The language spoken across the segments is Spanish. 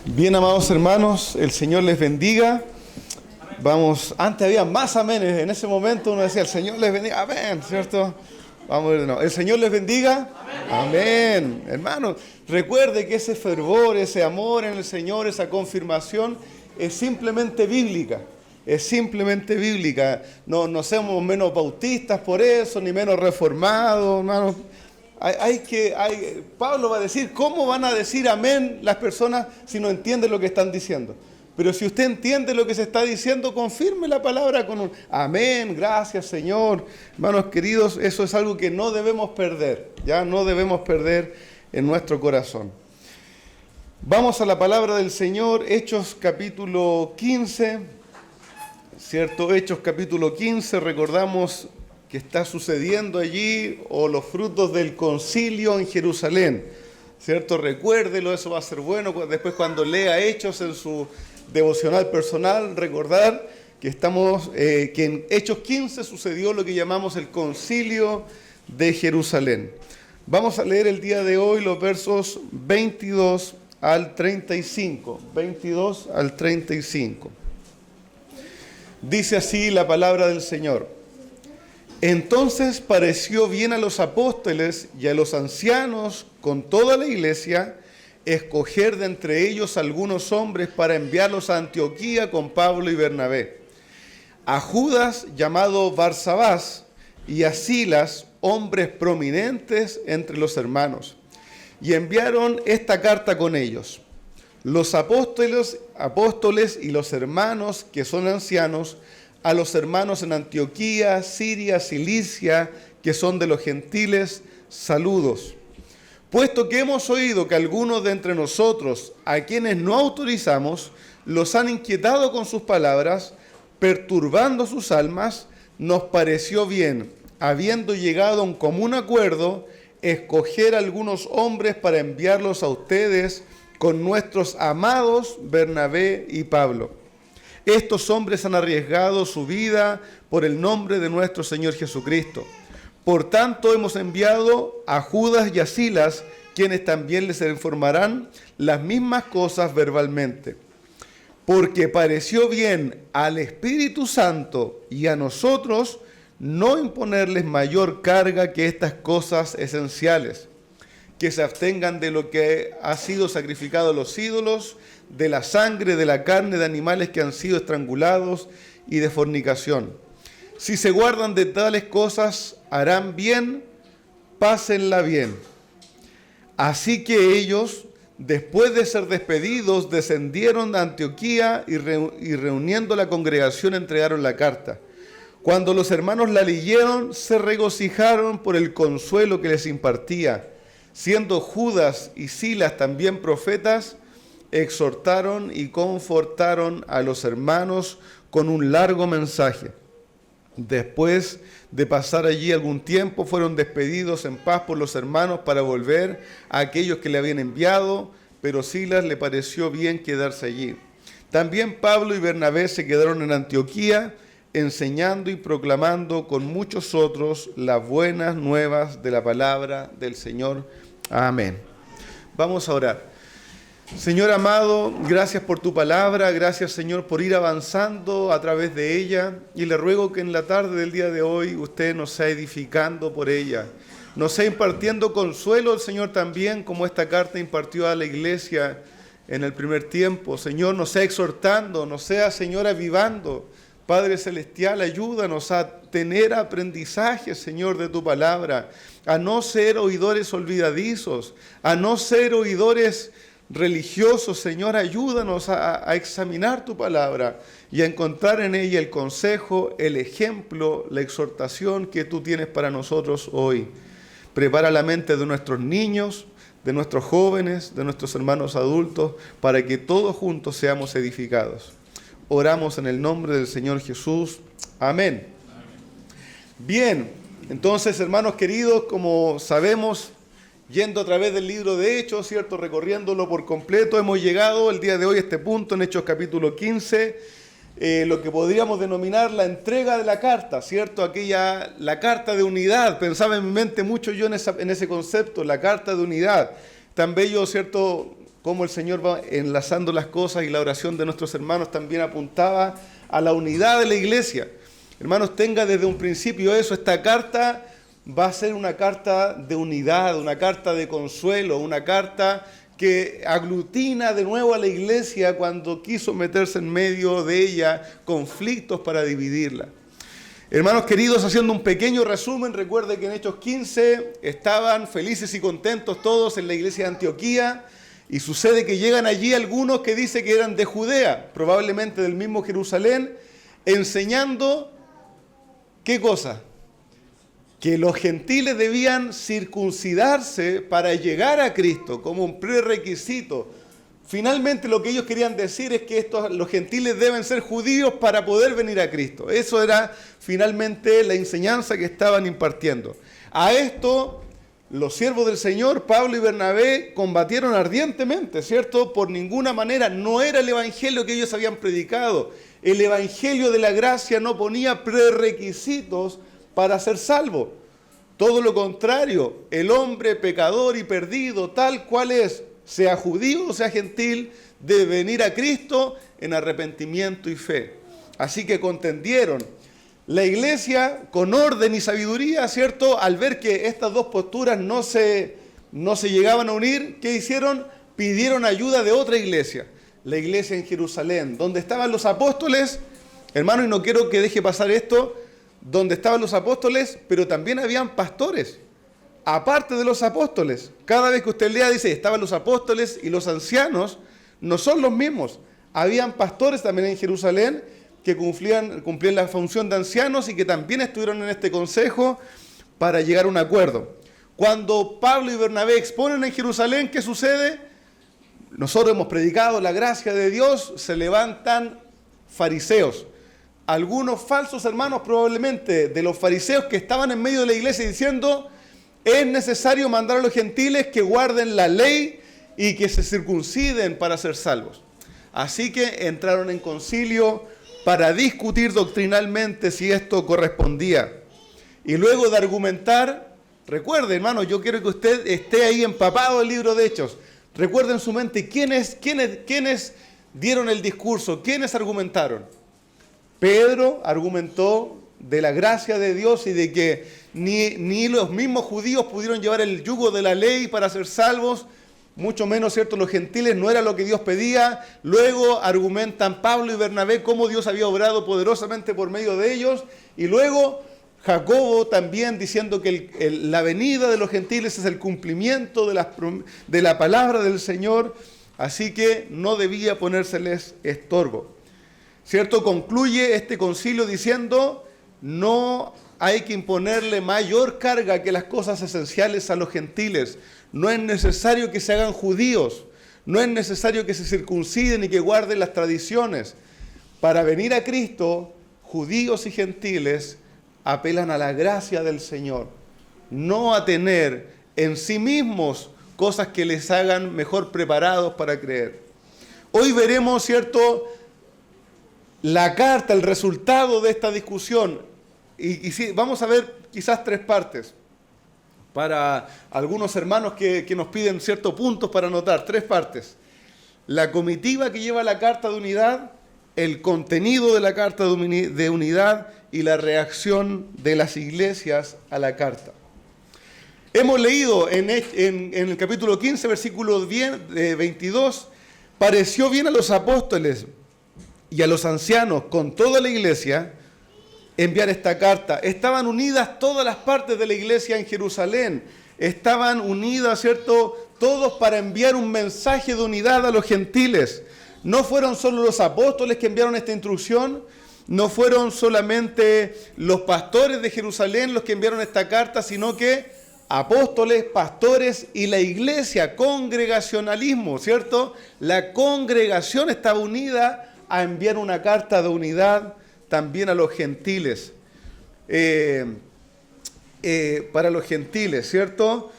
Bien, amados hermanos, el Señor les bendiga. Vamos, antes había más amenes, en ese momento uno decía, el Señor les bendiga, amén, ¿cierto? Vamos a ver de nuevo. El Señor les bendiga, amén. Hermanos, recuerde que ese fervor, ese amor en el Señor, esa confirmación es simplemente bíblica. Es simplemente bíblica. No somos menos bautistas por eso, ni menos reformados, hermanos. Pablo va a decir, ¿cómo van a decir amén las personas si no entienden lo que están diciendo? Pero si usted entiende lo que se está diciendo, confirme la palabra con un amén, gracias Señor. Hermanos queridos, eso es algo que no debemos perder, ya no debemos perder en nuestro corazón. Vamos a la palabra del Señor, Hechos capítulo 15, ¿cierto? Hechos capítulo 15, recordamos que está sucediendo allí, o los frutos del concilio en Jerusalén, ¿cierto? Recuérdelo, eso va a ser bueno, después cuando lea Hechos en su devocional personal, recordar que que en Hechos 15 sucedió lo que llamamos el concilio de Jerusalén. Vamos a leer el día de hoy los versos 22 al 35, 22 al 35. Dice así la palabra del Señor. Entonces pareció bien a los apóstoles y a los ancianos con toda la iglesia escoger de entre ellos algunos hombres para enviarlos a Antioquía con Pablo y Bernabé, a Judas llamado Barsabás y a Silas, hombres prominentes entre los hermanos, y enviaron esta carta con ellos. Los apóstoles y los hermanos que son ancianos, a los hermanos en Antioquía, Siria, Cilicia, que son de los gentiles, saludos. Puesto que hemos oído que algunos de entre nosotros, a quienes no autorizamos, los han inquietado con sus palabras, perturbando sus almas, nos pareció bien, habiendo llegado a un común acuerdo, escoger algunos hombres para enviarlos a ustedes con nuestros amados Bernabé y Pablo. Estos hombres han arriesgado su vida por el nombre de nuestro Señor Jesucristo. Por tanto, hemos enviado a Judas y a Silas, quienes también les informarán las mismas cosas verbalmente. Porque pareció bien al Espíritu Santo y a nosotros no imponerles mayor carga que estas cosas esenciales, que se abstengan de lo que ha sido sacrificado a los ídolos, de la sangre, de la carne de animales que han sido estrangulados y de fornicación. Si se guardan de tales cosas, harán bien, pásenla bien. Así que ellos, después de ser despedidos, descendieron a Antioquía y reuniendo la congregación entregaron la carta. Cuando los hermanos la leyeron, se regocijaron por el consuelo que les impartía. Siendo Judas y Silas también profetas, exhortaron y confortaron a los hermanos con un largo mensaje. Después de pasar allí algún tiempo, fueron despedidos en paz por los hermanos para volver a aquellos que le habían enviado, pero Silas le pareció bien quedarse allí. También Pablo y Bernabé se quedaron en Antioquía, enseñando y proclamando con muchos otros las buenas nuevas de la palabra del Señor. Amén. Vamos a orar. Señor amado, gracias por tu palabra, gracias Señor por ir avanzando a través de ella, y le ruego que en la tarde del día de hoy usted nos sea edificando por ella, nos sea impartiendo consuelo, Señor, también como esta carta impartió a la iglesia en el primer tiempo. Señor, nos sea exhortando, nos sea, Señor, avivando. Padre Celestial, ayúdanos a tener aprendizaje, Señor, de tu palabra, a no ser oidores olvidadizos, a no ser oidores religiosos. Señor, ayúdanos a examinar tu palabra y a encontrar en ella el consejo, el ejemplo, la exhortación que tú tienes para nosotros hoy. Prepara la mente de nuestros niños, de nuestros jóvenes, de nuestros hermanos adultos, para que todos juntos seamos edificados. Oramos en el nombre del Señor Jesús. Amén. Bien, entonces, hermanos queridos, como sabemos, yendo a través del libro de Hechos, ¿cierto? Recorriéndolo por completo, hemos llegado el día de hoy a este punto en Hechos capítulo 15, lo que podríamos denominar la entrega de la carta, ¿cierto? La carta de unidad. Pensaba en mi mente mucho yo en ese concepto, la carta de unidad. Tan bello, ¿cierto? cómo el Señor va enlazando las cosas y la oración de nuestros hermanos también apuntaba a la unidad de la iglesia. Hermanos, tenga desde un principio eso, esta carta va a ser una carta de unidad, una carta de consuelo, una carta que aglutina de nuevo a la iglesia cuando quiso meterse en medio de ella conflictos para dividirla. Hermanos queridos, haciendo un pequeño resumen, recuerde que en Hechos 15 estaban felices y contentos todos en la iglesia de Antioquía, y sucede que llegan allí algunos que dice que eran de Judea, probablemente del mismo Jerusalén, enseñando, ¿qué cosa? Que los gentiles debían circuncidarse para llegar a Cristo como un prerequisito. Finalmente lo que ellos querían decir es que los gentiles deben ser judíos para poder venir a Cristo. Eso era finalmente la enseñanza que estaban impartiendo. A esto los siervos del Señor, Pablo y Bernabé, combatieron ardientemente, ¿cierto? Por ninguna manera, no era el evangelio que ellos habían predicado. El evangelio de la gracia no ponía prerequisitos para ser salvo. Todo lo contrario, el hombre pecador y perdido, tal cual es, sea judío o sea gentil, debe venir a Cristo en arrepentimiento y fe. Así que contendieron. La iglesia, con orden y sabiduría, ¿cierto? Al ver que estas dos posturas no se llegaban a unir, ¿qué hicieron? Pidieron ayuda de otra iglesia, la iglesia en Jerusalén, donde estaban los apóstoles, hermano, y no quiero que deje pasar esto, donde estaban los apóstoles, pero también habían pastores, aparte de los apóstoles. Cada vez que usted lea, dice, estaban los apóstoles y los ancianos, no son los mismos. Habían pastores también en Jerusalén que cumplían la función de ancianos y que también estuvieron en este consejo para llegar a un acuerdo. Cuando Pablo y Bernabé exponen en Jerusalén, ¿qué sucede? Nosotros hemos predicado la gracia de Dios, se levantan fariseos. Algunos falsos hermanos probablemente de los fariseos que estaban en medio de la iglesia diciendo, es necesario mandar a los gentiles que guarden la ley y que se circunciden para ser salvos. Así que entraron en concilio para discutir doctrinalmente si esto correspondía. Y luego de argumentar, recuerde, hermano, yo quiero que usted esté ahí empapado del libro de Hechos. Recuerde en su mente quiénes dieron el discurso, quiénes argumentaron. Pedro argumentó de la gracia de Dios y de que ni los mismos judíos pudieron llevar el yugo de la ley para ser salvos, mucho menos, ¿cierto?, los gentiles, no era lo que Dios pedía. Luego argumentan Pablo y Bernabé cómo Dios había obrado poderosamente por medio de ellos. Y luego Jacobo también diciendo que la venida de los gentiles es el cumplimiento de la palabra del Señor, así que no debía ponérseles estorbo. ¿Cierto? Concluye este concilio diciendo, no hay que imponerle mayor carga que las cosas esenciales a los gentiles. No es necesario que se hagan judíos, no es necesario que se circunciden y que guarden las tradiciones. Para venir a Cristo, judíos y gentiles apelan a la gracia del Señor, no a tener en sí mismos cosas que les hagan mejor preparados para creer. Hoy veremos, ¿cierto?, la carta, el resultado de esta discusión. Y sí, vamos a ver quizás tres partes. Para algunos hermanos que nos piden ciertos puntos para anotar, tres partes. La comitiva que lleva la carta de unidad, el contenido de la carta de unidad y la reacción de las iglesias a la carta. Hemos leído en el capítulo 15, versículo 22, pareció bien a los apóstoles y a los ancianos con toda la iglesia enviar esta carta. Estaban unidas todas las partes de la iglesia en Jerusalén. Estaban unidas, ¿cierto?, todos para enviar un mensaje de unidad a los gentiles. No fueron solo los apóstoles que enviaron esta instrucción, no fueron solamente los pastores de Jerusalén los que enviaron esta carta, sino que apóstoles, pastores y la iglesia, congregacionalismo, ¿cierto? La congregación estaba unida a enviar una carta de unidad también a los gentiles, para los gentiles, ¿cierto?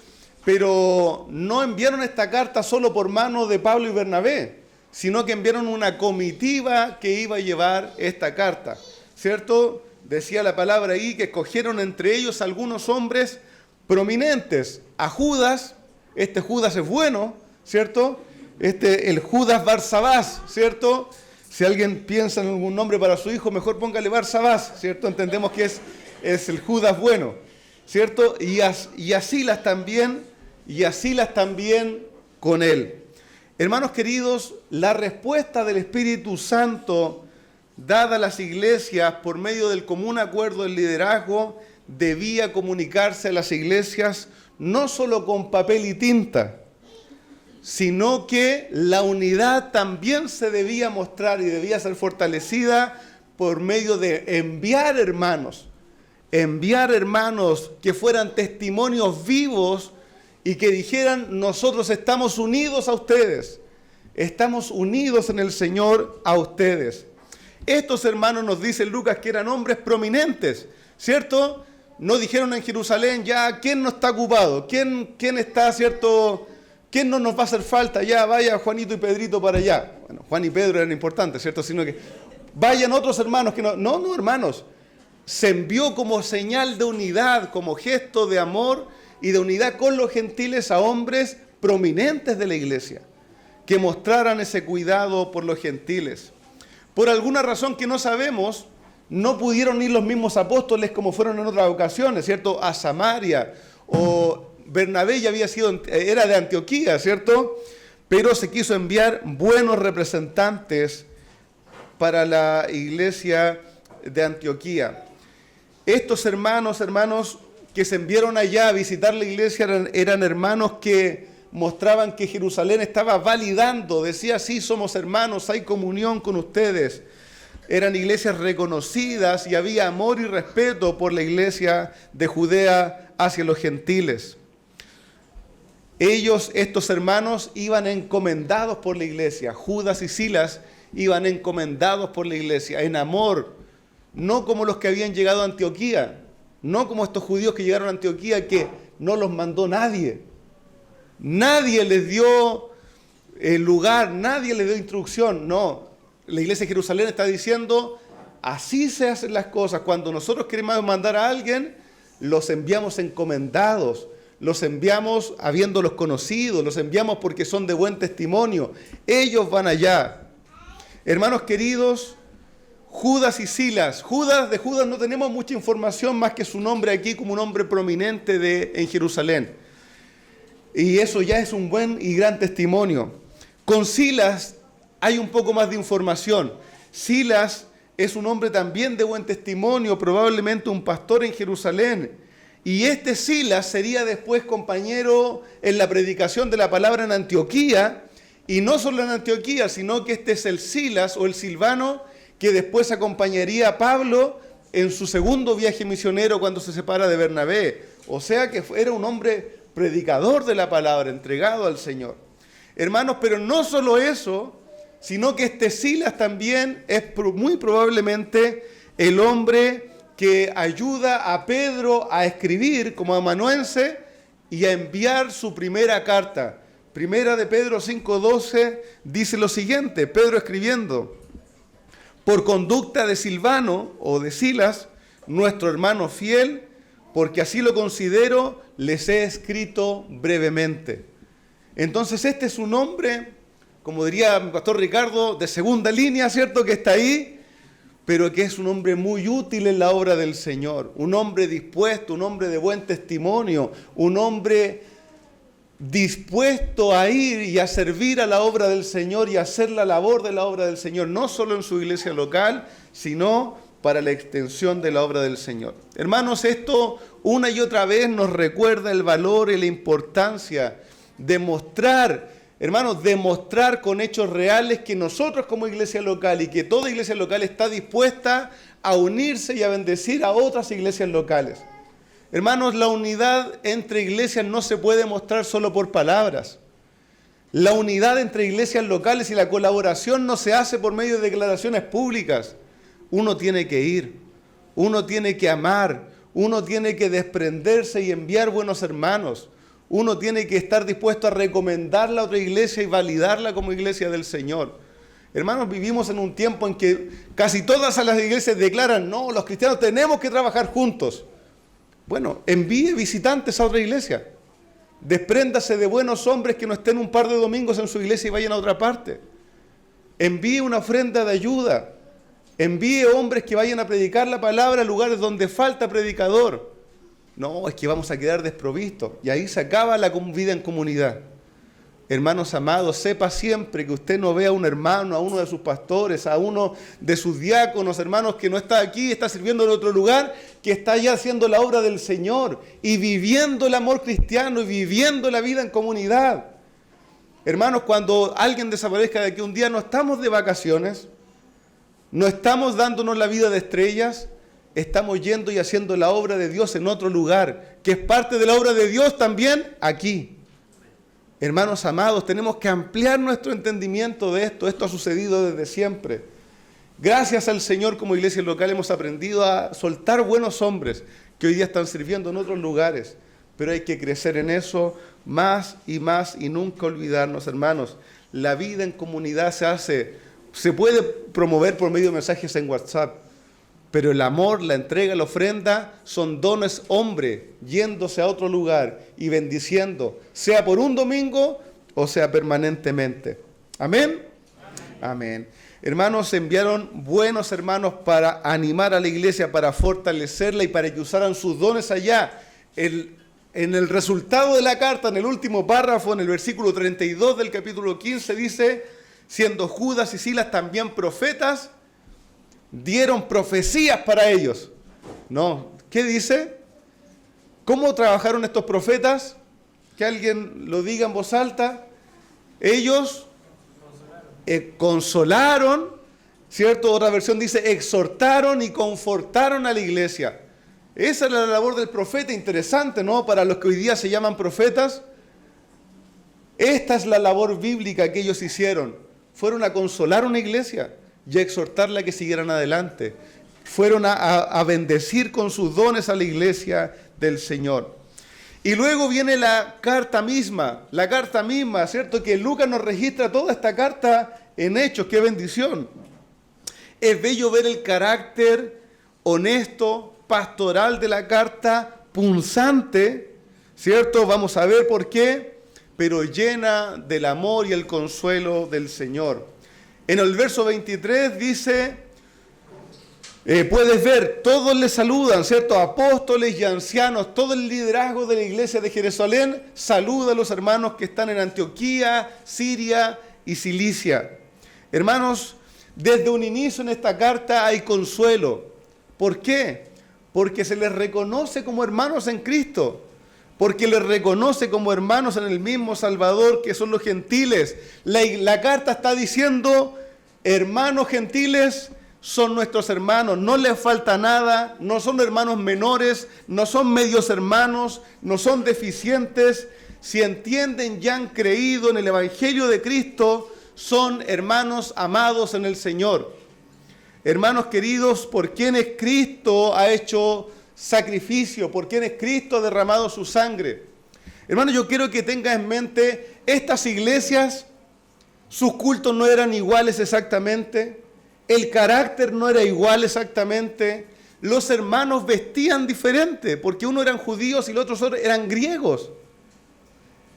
Pero no enviaron esta carta solo por mano de Pablo y Bernabé, sino que enviaron una comitiva que iba a llevar esta carta, ¿cierto? Decía la palabra ahí que escogieron entre ellos algunos hombres prominentes. A Judas, este Judas es bueno, ¿cierto? El Judas Barsabás, ¿cierto? Si alguien piensa en algún nombre para su hijo, mejor póngale Barsabás, ¿cierto? Entendemos que es el Judas bueno, ¿cierto? Y a Silas también con él. Hermanos queridos, la respuesta del Espíritu Santo dada a las iglesias por medio del común acuerdo del liderazgo debía comunicarse a las iglesias no solo con papel y tinta, sino que la unidad también se debía mostrar y debía ser fortalecida por medio de enviar hermanos que fueran testimonios vivos y que dijeran: nosotros estamos unidos a ustedes, estamos unidos en el Señor a ustedes. Estos hermanos, nos dice Lucas, que eran hombres prominentes, ¿cierto? No dijeron en Jerusalén: ya, ¿quién no está ocupado? ¿Quién está, cierto? ¿Quién no nos va a hacer falta? Ya, vaya Juanito y Pedrito para allá. Bueno, Juan y Pedro eran importantes, ¿cierto? Sino que vayan otros hermanos que no. No, hermanos. Se envió como señal de unidad, como gesto de amor y de unidad con los gentiles a hombres prominentes de la iglesia, que mostraran ese cuidado por los gentiles. Por alguna razón que no sabemos, no pudieron ir los mismos apóstoles como fueron en otras ocasiones, ¿cierto? A Samaria, o Bernabé ya era de Antioquía, ¿cierto? Pero se quiso enviar buenos representantes para la iglesia de Antioquía. Estos hermanos que se enviaron allá a visitar la iglesia eran hermanos que mostraban que Jerusalén estaba validando, decía: sí, somos hermanos, hay comunión con ustedes. Eran iglesias reconocidas y había amor y respeto por la iglesia de Judea hacia los gentiles. Estos hermanos, iban encomendados por la iglesia. Judas y Silas iban encomendados por la iglesia, en amor, no como los que habían llegado a Antioquía, no como estos judíos que llegaron a Antioquía, que no los mandó nadie. Nadie les dio lugar, nadie les dio instrucción. No, la iglesia de Jerusalén está diciendo: así se hacen las cosas. Cuando nosotros queremos mandar a alguien, los enviamos encomendados, los enviamos habiéndolos conocido, los enviamos porque son de buen testimonio. Ellos van allá. Hermanos queridos, Judas y Silas. De Judas no tenemos mucha información más que su nombre aquí como un hombre prominente en Jerusalén. Y eso ya es un buen y gran testimonio. Con Silas hay un poco más de información. Silas es un hombre también de buen testimonio, probablemente un pastor en Jerusalén. Y Silas sería después compañero en la predicación de la palabra en Antioquía. Y no solo en Antioquía, sino que este es el Silas o el Silvano que después acompañaría a Pablo en su segundo viaje misionero cuando se separa de Bernabé. O sea que era un hombre predicador de la palabra, entregado al Señor. Hermanos, pero no solo eso, sino que Silas también es muy probablemente el hombre que ayuda a Pedro a escribir como amanuense y a enviar su primera carta. Primera de Pedro 5:12 dice lo siguiente, Pedro escribiendo: por conducta de Silvano o de Silas, nuestro hermano fiel, porque así lo considero, les he escrito brevemente. Entonces es un hombre, como diría mi pastor Ricardo, de segunda línea, ¿cierto?, que está ahí, pero que es un hombre muy útil en la obra del Señor, un hombre dispuesto, un hombre de buen testimonio, un hombre dispuesto a ir y a servir a la obra del Señor y a hacer la labor de la obra del Señor, no solo en su iglesia local, sino para la extensión de la obra del Señor. Hermanos, esto una y otra vez nos recuerda el valor y la importancia de mostrar, hermanos, demostrar con hechos reales que nosotros como iglesia local y que toda iglesia local está dispuesta a unirse y a bendecir a otras iglesias locales. Hermanos, la unidad entre iglesias no se puede mostrar solo por palabras. La unidad entre iglesias locales y la colaboración no se hace por medio de declaraciones públicas. Uno tiene que ir, uno tiene que amar, uno tiene que desprenderse y enviar buenos hermanos. Uno tiene que estar dispuesto a recomendarla a otra iglesia y validarla como iglesia del Señor. Hermanos, vivimos en un tiempo en que casi todas las iglesias declaran: no, los cristianos tenemos que trabajar juntos. Bueno, envíe visitantes a otra iglesia. Despréndase de buenos hombres que no estén un par de domingos en su iglesia y vayan a otra parte. Envíe una ofrenda de ayuda. Envíe hombres que vayan a predicar la palabra a lugares donde falta predicador. No, es que vamos a quedar desprovistos. Y ahí se acaba la vida en comunidad. Hermanos amados, sepa siempre que usted no ve a un hermano, a uno de sus pastores, a uno de sus diáconos, hermanos, que no está aquí, está sirviendo en otro lugar, que está allá haciendo la obra del Señor y viviendo el amor cristiano y viviendo la vida en comunidad. Hermanos, cuando alguien desaparezca de aquí un día, no estamos de vacaciones, no estamos dándonos la vida de estrellas, estamos yendo y haciendo la obra de Dios en otro lugar, que es parte de la obra de Dios también aquí. Hermanos amados, tenemos que ampliar nuestro entendimiento de esto. Esto ha sucedido desde siempre. Gracias al Señor, como iglesia local, hemos aprendido a soltar buenos hombres que hoy día están sirviendo en otros lugares. Pero hay que crecer en eso más y nunca olvidarnos, hermanos. La vida en comunidad se puede promover por medio de mensajes en WhatsApp. Pero el amor, la entrega, la ofrenda son dones hombre yéndose a otro lugar y bendiciendo, sea por un domingo o sea permanentemente. ¿Amén? Amén. Hermanos, se enviaron buenos hermanos para animar a la iglesia, para fortalecerla y para que usaran sus dones allá. En el resultado de la carta, en el último párrafo, en el versículo 32 del capítulo 15, dice, siendo Judas y Silas también profetas, dieron profecías para ellos. No, ¿qué dice? ¿Cómo trabajaron estos profetas? Que alguien lo diga en voz alta. Ellos consolaron, ¿cierto? Otra versión dice, exhortaron y confortaron a la iglesia. Esa es la labor del profeta, interesante, ¿no? Para los que hoy día se llaman profetas. Esta es la labor bíblica que ellos hicieron. Fueron a consolar a una iglesia y a exhortarla a que siguieran adelante. Fueron a bendecir con sus dones a la iglesia del Señor. Y luego viene la carta misma, ¿cierto? Que Lucas nos registra toda esta carta en Hechos, qué bendición. Es bello ver el carácter honesto, pastoral de la carta, punzante, ¿cierto? Vamos a ver por qué, pero llena del amor y el consuelo del Señor. En el verso 23 dice, puedes ver, todos le saludan, ¿cierto? Apóstoles y ancianos, todo el liderazgo de la iglesia de Jerusalén saluda a los hermanos que están en Antioquía, Siria y Cilicia. Hermanos, desde un inicio en esta carta hay consuelo. ¿Por qué? Porque se les reconoce como hermanos en Cristo. Porque les reconoce como hermanos en el mismo Salvador, que son los gentiles. La carta está diciendo, hermanos gentiles son nuestros hermanos, no les falta nada, no son hermanos menores, no son medios hermanos, no son deficientes. Si entienden y han creído en el Evangelio de Cristo, son hermanos amados en el Señor. Hermanos queridos, por quienes Cristo ha hecho sacrificio, por quienes Cristo ha derramado su sangre. Hermano, yo quiero que tenga en mente, estas iglesias, sus cultos no eran iguales exactamente, el carácter no era igual exactamente, los hermanos vestían diferente, porque unos eran judíos y los otros eran griegos,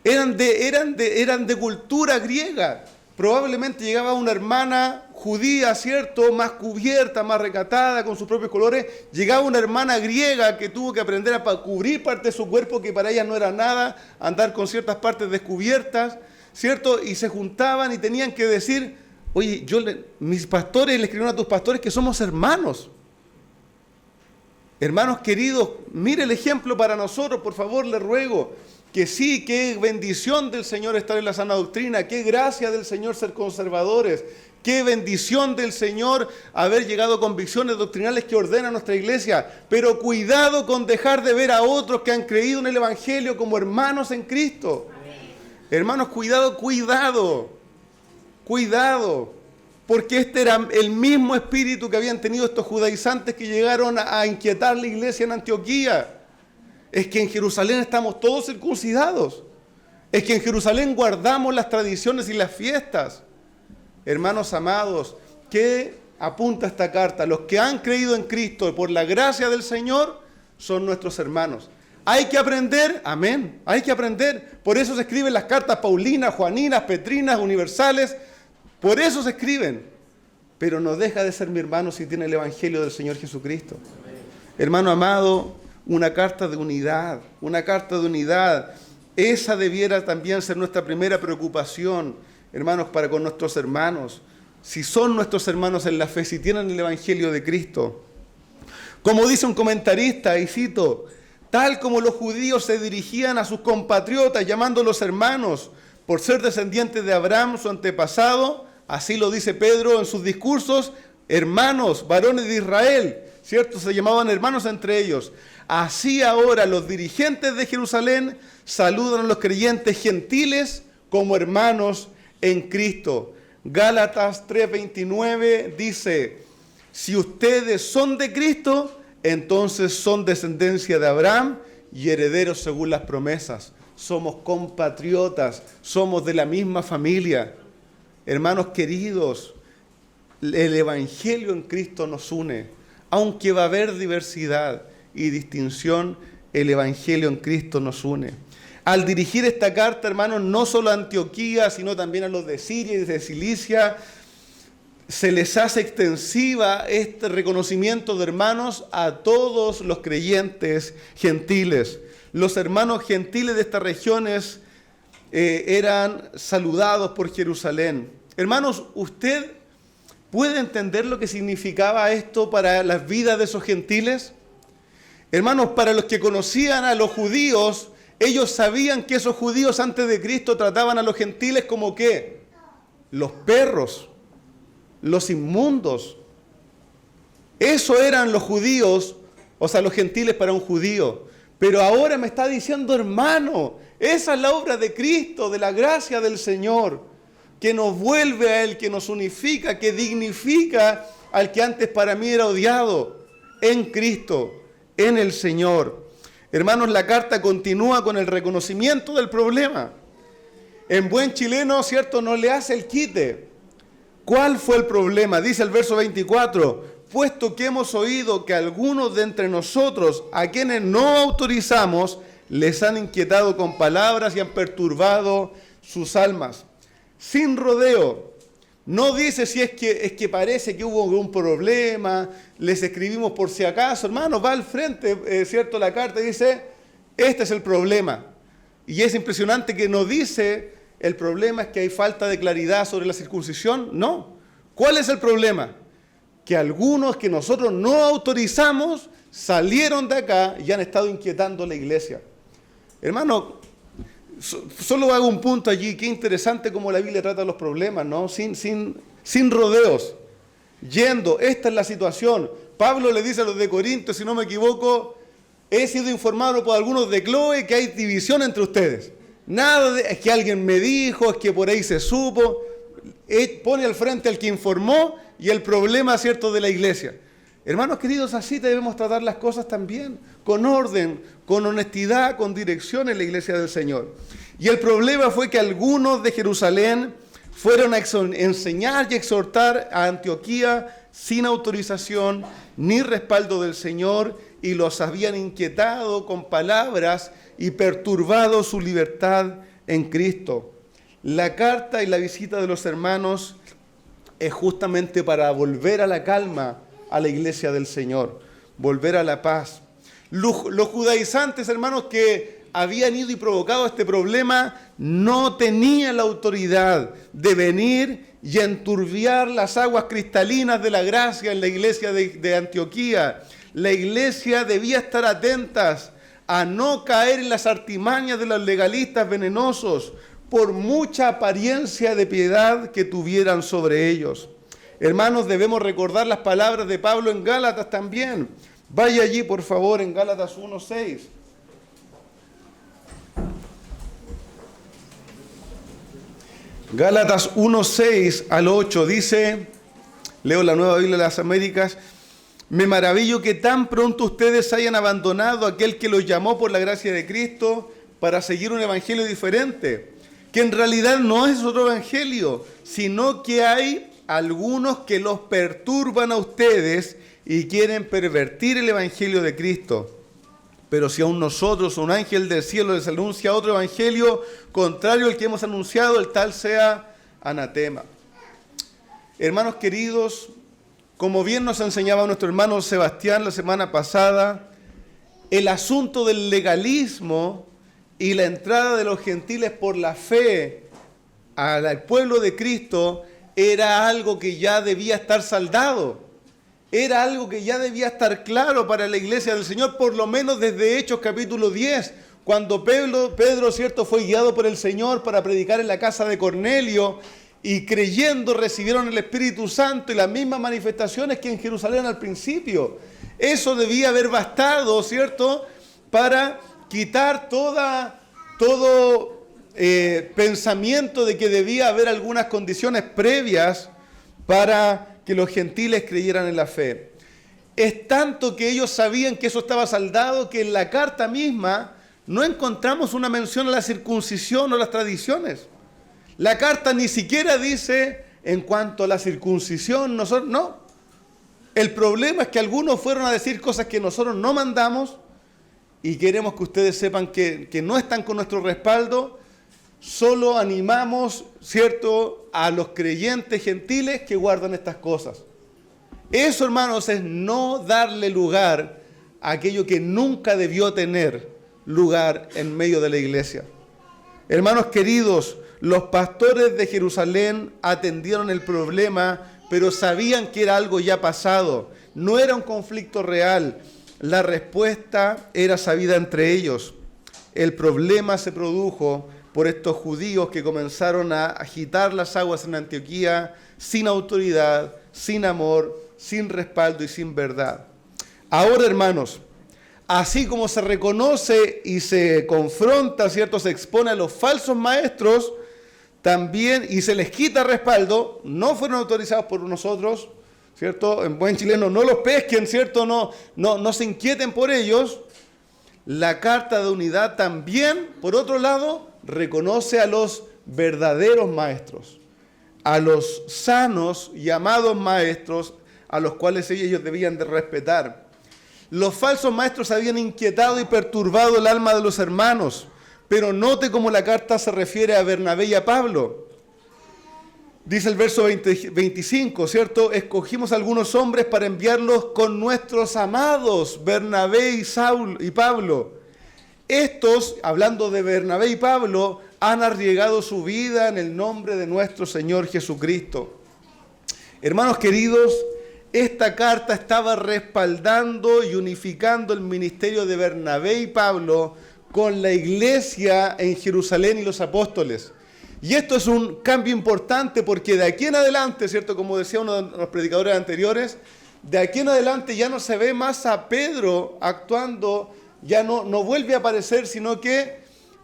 eran de cultura griega. Probablemente llegaba una hermana judía, ¿cierto? Más cubierta, más recatada, con sus propios colores. Llegaba una hermana griega que tuvo que aprender a cubrir parte de su cuerpo, que para ella no era nada, andar con ciertas partes descubiertas, ¿cierto? Y se juntaban y tenían que decir, oye, mis pastores le escribieron a tus pastores que somos hermanos. Hermanos queridos, mire el ejemplo para nosotros, por favor, le ruego. Que sí, qué bendición del Señor estar en la sana doctrina, qué gracia del Señor ser conservadores, qué bendición del Señor haber llegado a convicciones doctrinales que ordena nuestra iglesia, pero cuidado con dejar de ver a otros que han creído en el Evangelio como hermanos en Cristo. Amén. Hermanos, cuidado, porque este era el mismo espíritu que habían tenido estos judaizantes que llegaron a inquietar la iglesia en Antioquía. Es que en Jerusalén estamos todos circuncidados. Es que en Jerusalén guardamos las tradiciones y las fiestas. Hermanos amados, ¿qué apunta esta carta? Los que han creído en Cristo por la gracia del Señor son nuestros hermanos. Hay que aprender, amén, hay que aprender. Por eso se escriben las cartas paulinas, juaninas, petrinas, universales. Por eso se escriben. Pero no deja de ser mi hermano si tiene el Evangelio del Señor Jesucristo. Hermano amado, una carta de unidad, una carta de unidad. Esa debiera también ser nuestra primera preocupación, hermanos, para con nuestros hermanos. Si son nuestros hermanos en la fe, si tienen el Evangelio de Cristo. Como dice un comentarista, y cito, tal como los judíos se dirigían a sus compatriotas llamándolos hermanos por ser descendientes de Abraham, su antepasado, así lo dice Pedro en sus discursos, hermanos, varones de Israel, ¿cierto? Se llamaban hermanos entre ellos. Así ahora los dirigentes de Jerusalén saludan a los creyentes gentiles como hermanos en Cristo. Gálatas 3:29 dice, si ustedes son de Cristo, entonces son descendencia de Abraham y herederos según las promesas. Somos compatriotas, somos de la misma familia. Hermanos queridos, el Evangelio en Cristo nos une. Aunque va a haber diversidad y distinción, el Evangelio en Cristo nos une. Al dirigir esta carta, hermanos, no solo a Antioquía, sino también a los de Siria y de Cilicia, se les hace extensiva este reconocimiento de hermanos a todos los creyentes gentiles. Los hermanos gentiles de estas regiones eran saludados por Jerusalén. Hermanos, ¿usted puede entender lo que significaba esto para las vidas de esos gentiles? Hermanos, para los que conocían a los judíos, ellos sabían que esos judíos antes de Cristo trataban a los gentiles como ¿qué? Los perros, los inmundos. Eso eran los judíos, o sea, los gentiles para un judío. Pero ahora me está diciendo, hermano, esa es la obra de Cristo, de la gracia del Señor, que nos vuelve a Él, que nos unifica, que dignifica al que antes para mí era odiado, en Cristo, en el Señor. Hermanos, la carta continúa con el reconocimiento del problema. En buen chileno, ¿cierto?, no le hace el quite. ¿Cuál fue el problema? Dice el verso 24, puesto que hemos oído que algunos de entre nosotros, a quienes no autorizamos, les han inquietado con palabras y han perturbado sus almas. Sin rodeo. No dice si es que parece que hubo un problema, les escribimos por si acaso. Hermanos, va al frente, ¿cierto? La carta dice, este es el problema. Y es impresionante que no dice, el problema es que hay falta de claridad sobre la circuncisión. No. ¿Cuál es el problema? Que algunos que nosotros no autorizamos salieron de acá y han estado inquietando la iglesia. Hermano, solo hago un punto allí. Qué interesante cómo la Biblia trata los problemas, ¿no? Sin rodeos. Yendo, esta es la situación. Pablo le dice a los de Corinto, si no me equivoco, he sido informado por algunos de Chloe que hay división entre ustedes. Nada de, es que alguien me dijo, es que por ahí se supo. Pone al frente al que informó y el problema, ¿cierto?, de la iglesia. Hermanos queridos, así debemos tratar las cosas también, con orden, con honestidad, con dirección en la iglesia del Señor. Y el problema fue que algunos de Jerusalén fueron a enseñar y exhortar a Antioquía sin autorización ni respaldo del Señor y los habían inquietado con palabras y perturbado su libertad en Cristo. La carta y la visita de los hermanos es justamente para volver a la calma a la iglesia del Señor, volver a la paz. Los judaizantes, hermanos, que habían ido y provocado este problema, no tenían la autoridad de venir y enturbiar las aguas cristalinas de la gracia en la iglesia de Antioquía. La iglesia debía estar atentas a no caer en las artimañas de los legalistas venenosos, por mucha apariencia de piedad que tuvieran sobre ellos. Hermanos, debemos recordar las palabras de Pablo en Gálatas también. Vaya allí, por favor, en Gálatas 1:6. Gálatas 1:6 al 8 dice, leo la Nueva Biblia de las Américas, me maravillo que tan pronto ustedes hayan abandonado a aquel que los llamó por la gracia de Cristo para seguir un evangelio diferente, que en realidad no es otro evangelio, sino que hay algunos que los perturban a ustedes y quieren pervertir el evangelio de Cristo. Pero si aún nosotros, un ángel del cielo, les anuncia otro evangelio contrario al que hemos anunciado, el tal sea anatema. Hermanos queridos, como bien nos enseñaba nuestro hermano Sebastián la semana pasada, el asunto del legalismo y la entrada de los gentiles por la fe al pueblo de Cristo era algo que ya debía estar saldado. Era algo que ya debía estar claro para la iglesia del Señor, por lo menos desde Hechos capítulo 10, cuando Pedro, ¿cierto?, fue guiado por el Señor para predicar en la casa de Cornelio, y creyendo recibieron el Espíritu Santo y las mismas manifestaciones que en Jerusalén al principio. Eso debía haber bastado, ¿cierto?, para quitar todo pensamiento de que debía haber algunas condiciones previas para que los gentiles creyeran en la fe. Es tanto que ellos sabían que eso estaba saldado, que en la carta misma no encontramos una mención a la circuncisión o las tradiciones. La carta ni siquiera dice en cuanto a la circuncisión, no. El problema es que algunos fueron a decir cosas que nosotros no mandamos, y queremos que ustedes sepan que no están con nuestro respaldo. Solo animamos, ¿cierto?, a los creyentes gentiles que guardan estas cosas. Eso, hermanos, es no darle lugar a aquello que nunca debió tener lugar en medio de la iglesia. Hermanos queridos, los pastores de Jerusalén atendieron el problema, pero sabían que era algo ya pasado. No era un conflicto real. La respuesta era sabida entre ellos. El problema se produjo por estos judíos que comenzaron a agitar las aguas en Antioquía sin autoridad, sin amor, sin respaldo y sin verdad. Ahora, hermanos, así como se reconoce y se confronta, ¿cierto?, se expone a los falsos maestros, también, y se les quita respaldo, no fueron autorizados por nosotros, ¿cierto? En buen chileno, no los pesquen, ¿cierto? No se inquieten por ellos. La carta de unidad también, por otro lado, reconoce a los verdaderos maestros, a los sanos y amados maestros, a los cuales ellos debían de respetar. Los falsos maestros habían inquietado y perturbado el alma de los hermanos, pero note cómo la carta se refiere a Bernabé y a Pablo. Dice el verso 25, ¿cierto? Escogimos algunos hombres para enviarlos con nuestros amados Bernabé y Pablo. Estos, hablando de Bernabé y Pablo, han arriesgado su vida en el nombre de nuestro Señor Jesucristo. Hermanos queridos, esta carta estaba respaldando y unificando el ministerio de Bernabé y Pablo con la iglesia en Jerusalén y los apóstoles. Y esto es un cambio importante porque de aquí en adelante, ¿cierto?, como decía uno de los predicadores anteriores, de aquí en adelante ya no se ve más a Pedro actuando, ya no vuelve a aparecer, sino que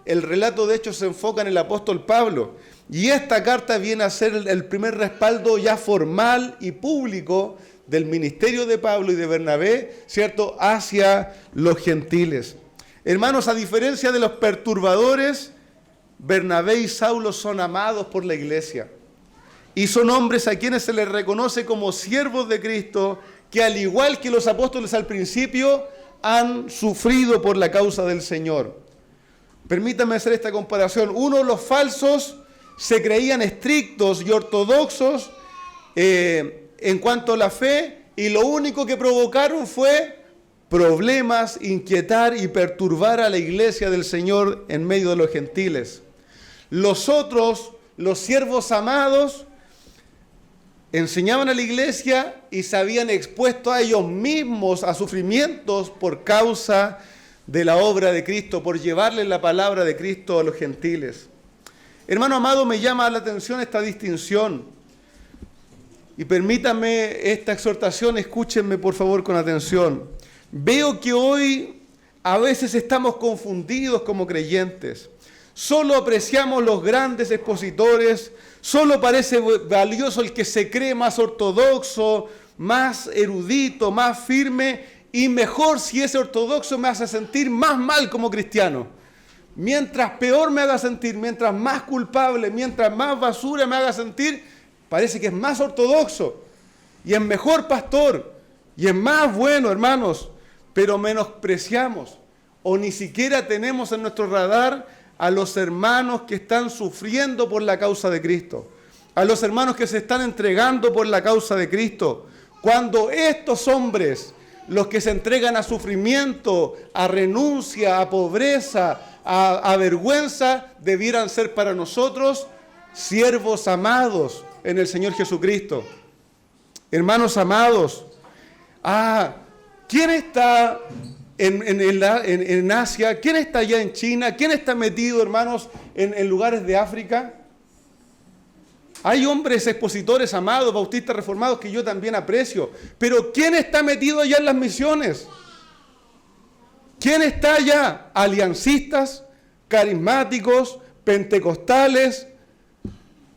el relato de Hechos se enfoca en el apóstol Pablo. Y esta carta viene a ser el primer respaldo ya formal y público del ministerio de Pablo y de Bernabé, ¿cierto?, hacia los gentiles. Hermanos, a diferencia de los perturbadores, Bernabé y Saulo son amados por la iglesia. Y son hombres a quienes se les reconoce como siervos de Cristo, que al igual que los apóstoles al principio, han sufrido por la causa del Señor. Permítanme hacer esta comparación. Los falsos se creían estrictos y ortodoxos en cuanto a la fe, y lo único que provocaron fue problemas, inquietar y perturbar a la iglesia del Señor en medio de los gentiles. Los otros, los siervos amados, enseñaban a la iglesia y se habían expuesto a ellos mismos a sufrimientos por causa de la obra de Cristo, por llevarles la palabra de Cristo a los gentiles. Hermano amado, me llama la atención esta distinción. Y permítanme esta exhortación, escúchenme por favor con atención. Veo que hoy a veces estamos confundidos como creyentes. Solo apreciamos los grandes expositores, solo parece valioso el que se cree más ortodoxo, más erudito, más firme, y mejor si ese ortodoxo me hace sentir más mal como cristiano. Mientras peor me haga sentir, mientras más culpable, mientras más basura me haga sentir, parece que es más ortodoxo, y es mejor pastor, y es más bueno, hermanos, pero menospreciamos o ni siquiera tenemos en nuestro radar a los hermanos que están sufriendo por la causa de Cristo, a los hermanos que se están entregando por la causa de Cristo. Cuando estos hombres, los que se entregan a sufrimiento, a renuncia, a pobreza, a vergüenza, debieran ser para nosotros siervos amados en el Señor Jesucristo. Hermanos amados, ¿quién está en Asia? ¿Quién está allá en China? ¿Quién está metido, hermanos, en lugares de África? Hay hombres expositores amados, bautistas reformados, que yo también aprecio. Pero ¿quién está metido allá en las misiones? ¿Quién está allá? Aliancistas, carismáticos, pentecostales.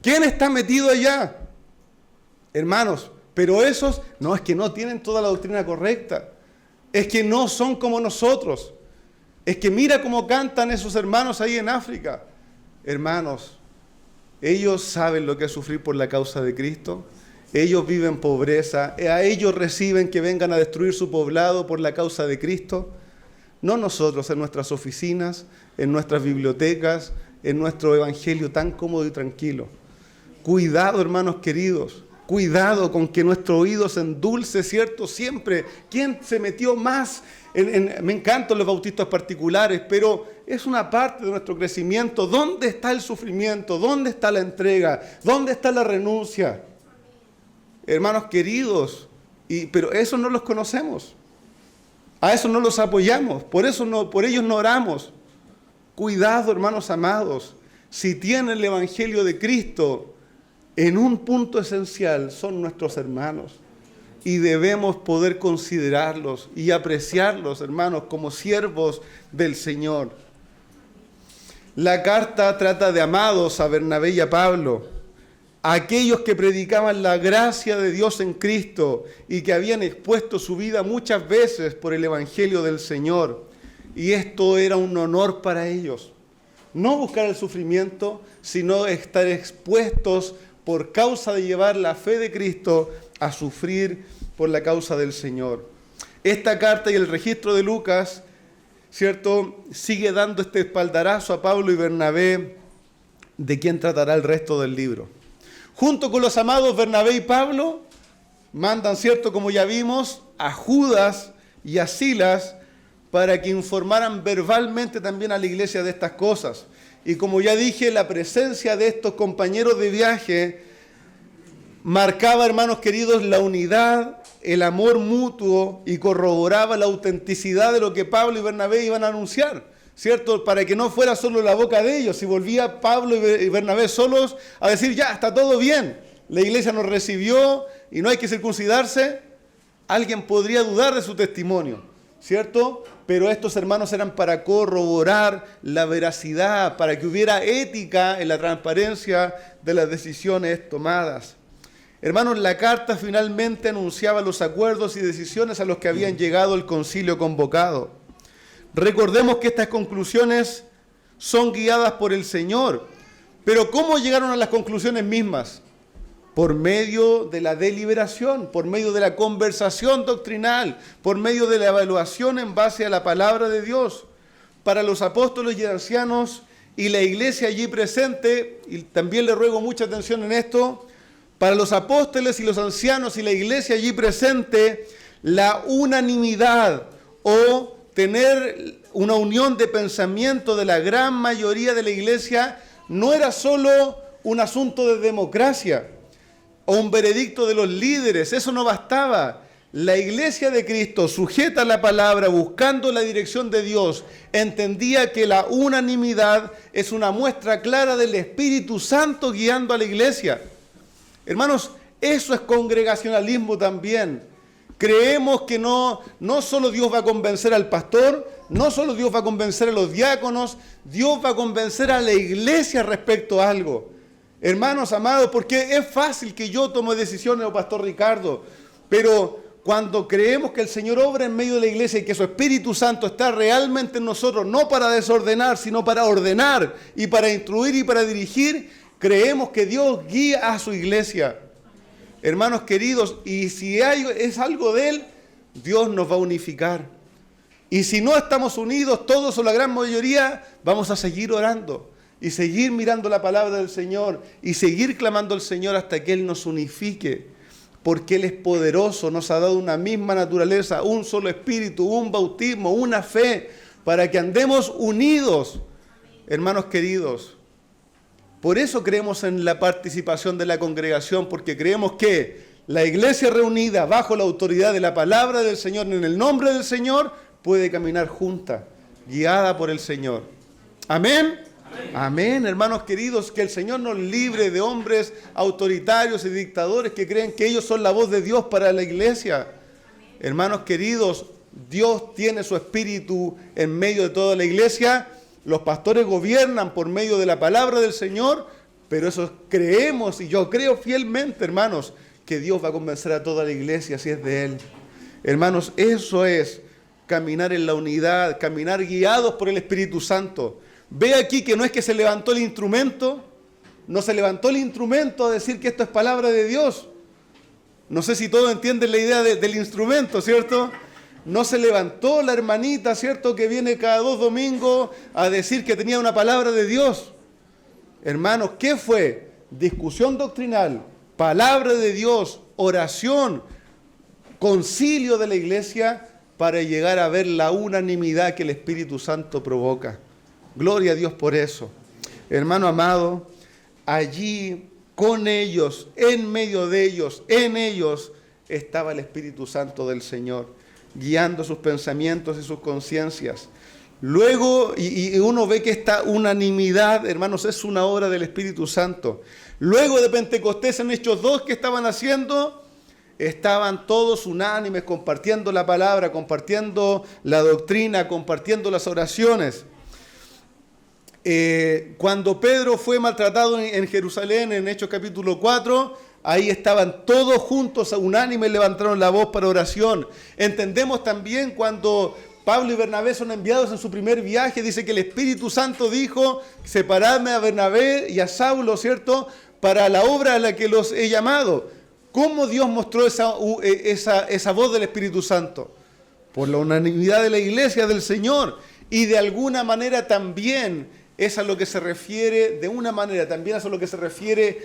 ¿Quién está metido allá? Hermanos, pero esos no es que no tienen toda la doctrina correcta. Es que no son como nosotros. Es que mira cómo cantan esos hermanos ahí en África. Hermanos, ellos saben lo que es sufrir por la causa de Cristo. Ellos viven pobreza. A ellos reciben que vengan a destruir su poblado por la causa de Cristo. No nosotros en nuestras oficinas, en nuestras bibliotecas, en nuestro evangelio tan cómodo y tranquilo. Cuidado, hermanos queridos. Cuidado con que nuestro oído se endulce, ¿cierto? Siempre. ¿Quién se metió más? Me encantan los bautistas particulares, pero es una parte de nuestro crecimiento. ¿Dónde está el sufrimiento? ¿Dónde está la entrega? ¿Dónde está la renuncia? Hermanos queridos, pero esos no los conocemos. A esos no los apoyamos. Por ellos no oramos. Cuidado, hermanos amados. Si tienen el Evangelio de Cristo, en un punto esencial son nuestros hermanos y debemos poder considerarlos y apreciarlos, hermanos, como siervos del Señor. La carta trata de amados a Bernabé y a Pablo, a aquellos que predicaban la gracia de Dios en Cristo y que habían expuesto su vida muchas veces por el Evangelio del Señor. Y esto era un honor para ellos. No buscar el sufrimiento, sino estar expuestos por causa de llevar la fe de Cristo a sufrir por la causa del Señor. Esta carta y el registro de Lucas, ¿cierto?, sigue dando este espaldarazo a Pablo y Bernabé, de quien tratará el resto del libro. Junto con los amados Bernabé y Pablo, mandan, ¿cierto?, como ya vimos, a Judas y a Silas para que informaran verbalmente también a la iglesia de estas cosas. Y como ya dije, la presencia de estos compañeros de viaje marcaba, hermanos queridos, la unidad, el amor mutuo y corroboraba la autenticidad de lo que Pablo y Bernabé iban a anunciar, ¿cierto? Para que no fuera solo la boca de ellos. Si volvía Pablo y Bernabé solos a decir, ya, está todo bien, la iglesia nos recibió y no hay que circuncidarse, alguien podría dudar de su testimonio, ¿cierto? Pero estos hermanos eran para corroborar la veracidad, para que hubiera ética en la transparencia de las decisiones tomadas. Hermanos, la carta finalmente anunciaba los acuerdos y decisiones a los que habían llegado el concilio convocado. Recordemos que estas conclusiones son guiadas por el Señor. Pero ¿cómo llegaron a las conclusiones mismas? Por medio de la deliberación, por medio de la conversación doctrinal, por medio de la evaluación en base a la palabra de Dios. Para los apóstoles y ancianos y la iglesia allí presente, y también le ruego mucha atención en esto, para los apóstoles y los ancianos y la iglesia allí presente, la unanimidad o tener una unión de pensamiento de la gran mayoría de la iglesia no era solo un asunto de democracia o un veredicto de los líderes, eso no bastaba. La iglesia de Cristo, sujeta a la palabra, buscando la dirección de Dios, entendía que la unanimidad es una muestra clara del Espíritu Santo guiando a la iglesia. Hermanos, eso es congregacionalismo también. Creemos que no solo Dios va a convencer al pastor, no solo Dios va a convencer a los diáconos, Dios va a convencer a la iglesia respecto a algo. Hermanos amados, porque es fácil que yo tome decisiones, o pastor Ricardo, pero cuando creemos que el Señor obra en medio de la iglesia y que su Espíritu Santo está realmente en nosotros, no para desordenar, sino para ordenar y para instruir y para dirigir, creemos que Dios guía a su iglesia. Hermanos queridos, y si es algo de Él, Dios nos va a unificar. Y si no estamos unidos, todos o la gran mayoría, vamos a seguir orando y seguir mirando la palabra del Señor y seguir clamando al Señor hasta que Él nos unifique, porque Él es poderoso, nos ha dado una misma naturaleza, un solo espíritu, un bautismo, una fe, para que andemos unidos, hermanos queridos. Por eso creemos en la participación de la congregación, porque creemos que la iglesia reunida bajo la autoridad de la palabra del Señor, en el nombre del Señor, puede caminar junta, guiada por el Señor. Amén. Amén. Amén, hermanos queridos, que el Señor nos libre de hombres autoritarios y dictadores que creen que ellos son la voz de Dios para la iglesia. Hermanos queridos, Dios tiene su espíritu en medio de toda la iglesia. Los pastores gobiernan por medio de la palabra del Señor, pero eso creemos, y yo creo fielmente, hermanos, que Dios va a convencer a toda la iglesia si es de Él. Hermanos, eso es caminar en la unidad, caminar guiados por el Espíritu Santo. Ve aquí que no es que se levantó el instrumento, no se levantó el instrumento a decir que esto es palabra de Dios. No sé si todos entienden la idea del instrumento, ¿cierto? No se levantó la hermanita, ¿cierto?, que viene cada 2 domingos a decir que tenía una palabra de Dios. Hermanos, ¿qué fue? Discusión doctrinal, palabra de Dios, oración, concilio de la iglesia para llegar a ver la unanimidad que el Espíritu Santo provoca. Gloria a Dios por eso. Hermano amado, allí con ellos, en medio de ellos, en ellos estaba el Espíritu Santo del Señor, guiando sus pensamientos y sus conciencias. Luego, y uno ve que esta unanimidad, hermanos, es una obra del Espíritu Santo. Luego de Pentecostés, en Hechos 2, ¿qué estaban haciendo? Estaban todos unánimes, compartiendo la palabra, compartiendo la doctrina, compartiendo las oraciones. Cuando Pedro fue maltratado en Jerusalén, en Hechos capítulo 4, ahí estaban todos juntos, unánimes, levantaron la voz para oración. Entendemos también cuando Pablo y Bernabé son enviados en su primer viaje, dice que el Espíritu Santo dijo, separadme a Bernabé y a Saulo, ¿cierto?, para la obra a la que los he llamado. ¿Cómo Dios mostró esa voz del Espíritu Santo? Por la unanimidad de la iglesia del Señor. Y de alguna manera también es a lo que se refiere, de una manera también es a lo que se refiere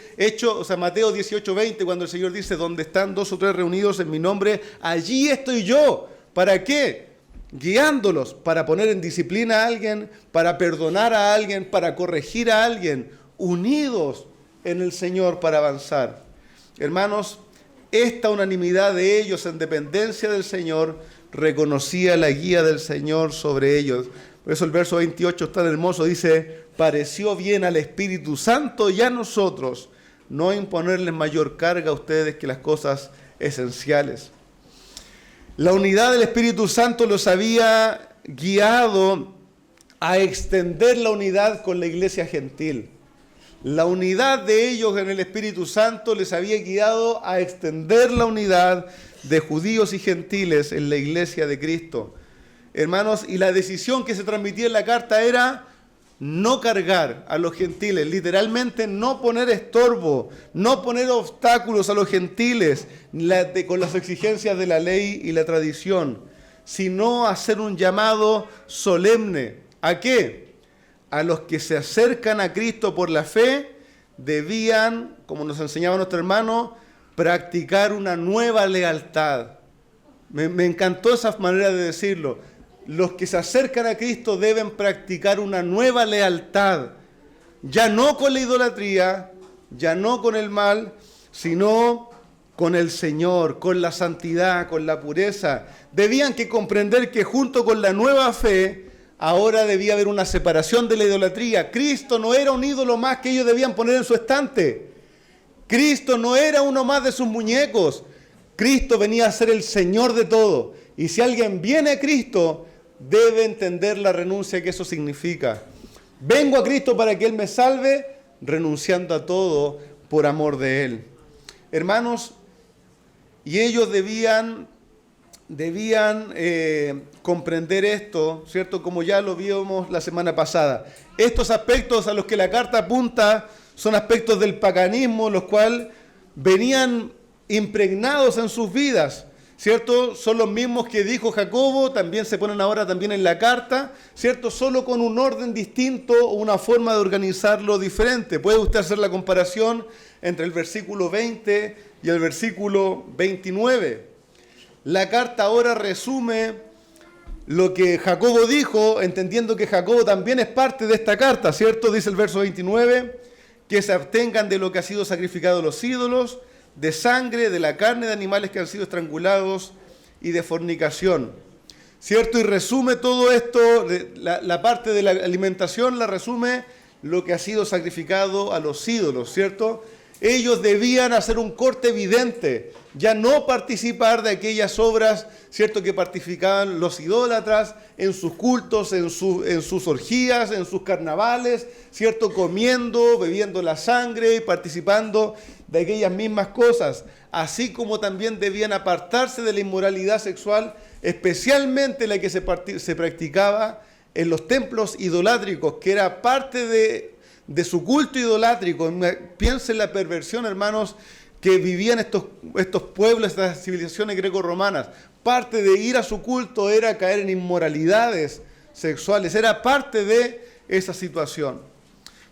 Mateo 18:20, cuando el Señor dice, donde están 2 o 3 reunidos en mi nombre, allí estoy yo. ¿Para qué? Guiándolos, para poner en disciplina a alguien, para perdonar a alguien, para corregir a alguien, unidos en el Señor para avanzar. Hermanos, esta unanimidad de ellos en dependencia del Señor reconocía la guía del Señor sobre ellos. Por eso el verso 28 es tan hermoso, dice, pareció bien al Espíritu Santo y a nosotros no imponerles mayor carga a ustedes que las cosas esenciales. La unidad del Espíritu Santo los había guiado a extender la unidad con la iglesia gentil. La unidad de ellos en el Espíritu Santo les había guiado a extender la unidad de judíos y gentiles en la iglesia de Cristo. Hermanos, y la decisión que se transmitía en la carta era no cargar a los gentiles, literalmente no poner estorbo, no poner obstáculos a los gentiles con las exigencias de la ley y la tradición, sino hacer un llamado solemne. ¿A qué? A los que se acercan a Cristo por la fe, debían, como nos enseñaba nuestro hermano, practicar una nueva lealtad. Me encantó esa manera de decirlo. Los que se acercan a Cristo deben practicar una nueva lealtad, ya no con la idolatría, ya no con el mal, sino con el Señor, con la santidad, con la pureza. Debían que comprender que junto con la nueva fe, ahora debía haber una separación de la idolatría. Cristo no era un ídolo más que ellos debían poner en su estante. Cristo no era uno más de sus muñecos. Cristo venía a ser el Señor de todo. Y si alguien viene a Cristo, debe entender la renuncia que eso significa. Vengo a Cristo para que Él me salve, renunciando a todo por amor de Él. Hermanos, y ellos debían comprender esto, ¿cierto? Como ya lo vimos la semana pasada. Estos aspectos a los que la carta apunta son aspectos del paganismo, los cuales venían impregnados en sus vidas. ¿cierto? Son los mismos que dijo Jacobo, también se ponen ahora también en la carta, ¿cierto? Solo con un orden distinto o una forma de organizarlo diferente. Puede usted hacer la comparación entre el versículo 20 y el versículo 29. La carta ahora resume lo que Jacobo dijo, entendiendo que Jacobo también es parte de esta carta, ¿cierto? Dice el verso 29, que se abstengan de lo que ha sido sacrificado a los ídolos, de sangre, de la carne de animales que han sido estrangulados y de fornicación, ¿cierto? Y resume todo esto, la parte de la alimentación la resume lo que ha sido sacrificado a los ídolos, ¿cierto? Ellos debían hacer un corte evidente, ya no participar de aquellas obras, ¿cierto?, que participaban los idólatras en sus cultos, en sus orgías, en sus carnavales, ¿cierto?, comiendo, bebiendo la sangre y participando de aquellas mismas cosas, así como también debían apartarse de la inmoralidad sexual, especialmente la que se practicaba en los templos idolátricos, que era parte de su culto idolátrico. Piensen en la perversión, hermanos, que vivían estos pueblos, estas civilizaciones greco-romanas. Parte de ir a su culto era caer en inmoralidades sexuales, era parte de esa situación.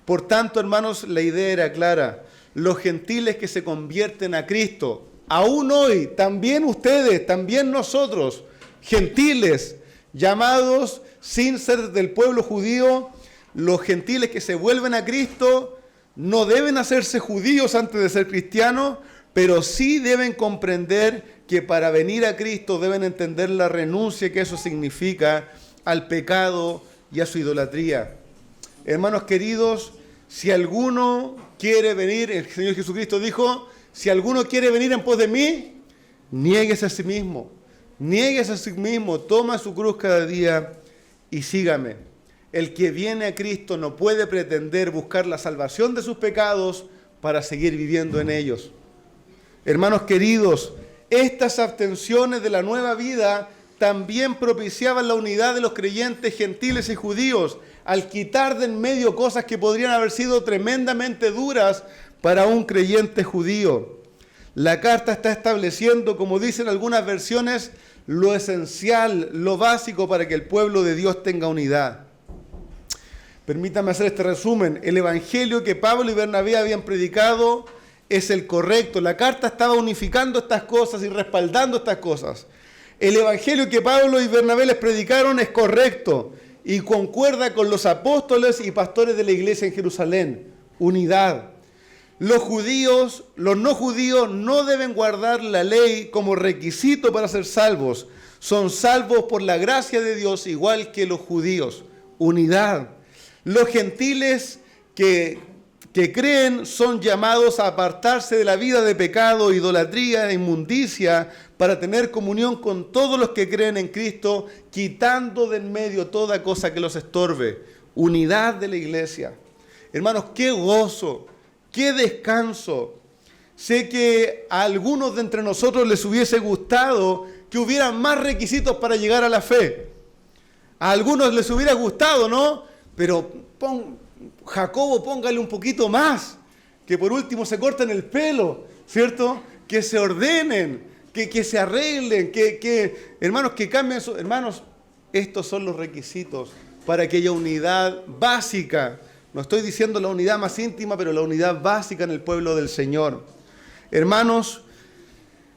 Por tanto, hermanos, la idea era clara. Los gentiles que se convierten a Cristo, aún hoy, también ustedes, también nosotros, gentiles, llamados sin ser del pueblo judío, los gentiles que se vuelven a Cristo no deben hacerse judíos antes de ser cristianos, pero sí deben comprender que para venir a Cristo deben entender la renuncia que eso significa al pecado y a su idolatría. Hermanos queridos, si alguno quiere venir, el Señor Jesucristo dijo, si alguno quiere venir en pos de mí, niéguese a sí mismo, toma su cruz cada día y sígame. El que viene a Cristo no puede pretender buscar la salvación de sus pecados para seguir viviendo en ellos. Hermanos queridos, estas abstenciones de la nueva vida también propiciaban la unidad de los creyentes gentiles y judíos, al quitar de en medio cosas que podrían haber sido tremendamente duras para un creyente judío. La carta está estableciendo, como dicen algunas versiones, lo esencial, lo básico para que el pueblo de Dios tenga unidad. Permítame hacer este resumen. El evangelio que Pablo y Bernabé habían predicado es el correcto. La carta estaba unificando estas cosas y respaldando estas cosas. El evangelio que Pablo y Bernabé les predicaron es correcto y concuerda con los apóstoles y pastores de la iglesia en Jerusalén. Unidad. Los judíos, los no judíos no deben guardar la ley como requisito para ser salvos. Son salvos por la gracia de Dios igual que los judíos. Unidad. Los gentiles que creen son llamados a apartarse de la vida de pecado, idolatría e inmundicia para tener comunión con todos los que creen en Cristo, quitando de en medio toda cosa que los estorbe. Unidad de la iglesia. Hermanos, qué gozo, qué descanso. Sé que a algunos de entre nosotros les hubiese gustado que hubieran más requisitos para llegar a la fe. A algunos les hubiera gustado, ¿no? Pero Jacobo, póngale un poquito más, que por último se corten el pelo, ¿cierto? Que se ordenen, que se arreglen, hermanos, que cambien su... Hermanos, estos son los requisitos para que haya unidad básica. No estoy diciendo la unidad más íntima, pero la unidad básica en el pueblo del Señor. Hermanos,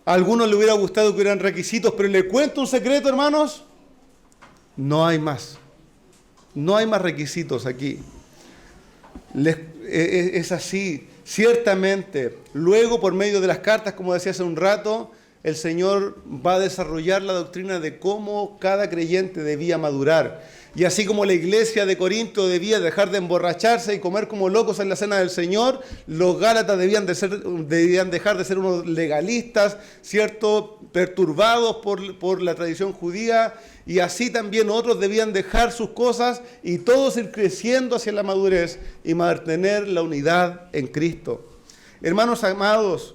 a algunos les hubiera gustado que hubieran requisitos, pero les cuento un secreto, hermanos, no hay más. No hay más requisitos aquí. Es así, ciertamente. Luego, por medio de las cartas, como decía hace un rato, el Señor va a desarrollar la doctrina de cómo cada creyente debía madurar. Y así como la iglesia de Corinto debía dejar de emborracharse y comer como locos en la cena del Señor, los gálatas debían dejar de ser unos legalistas, ¿cierto?, perturbados por la tradición judía, y así también otros debían dejar sus cosas y todos ir creciendo hacia la madurez y mantener la unidad en Cristo. Hermanos amados,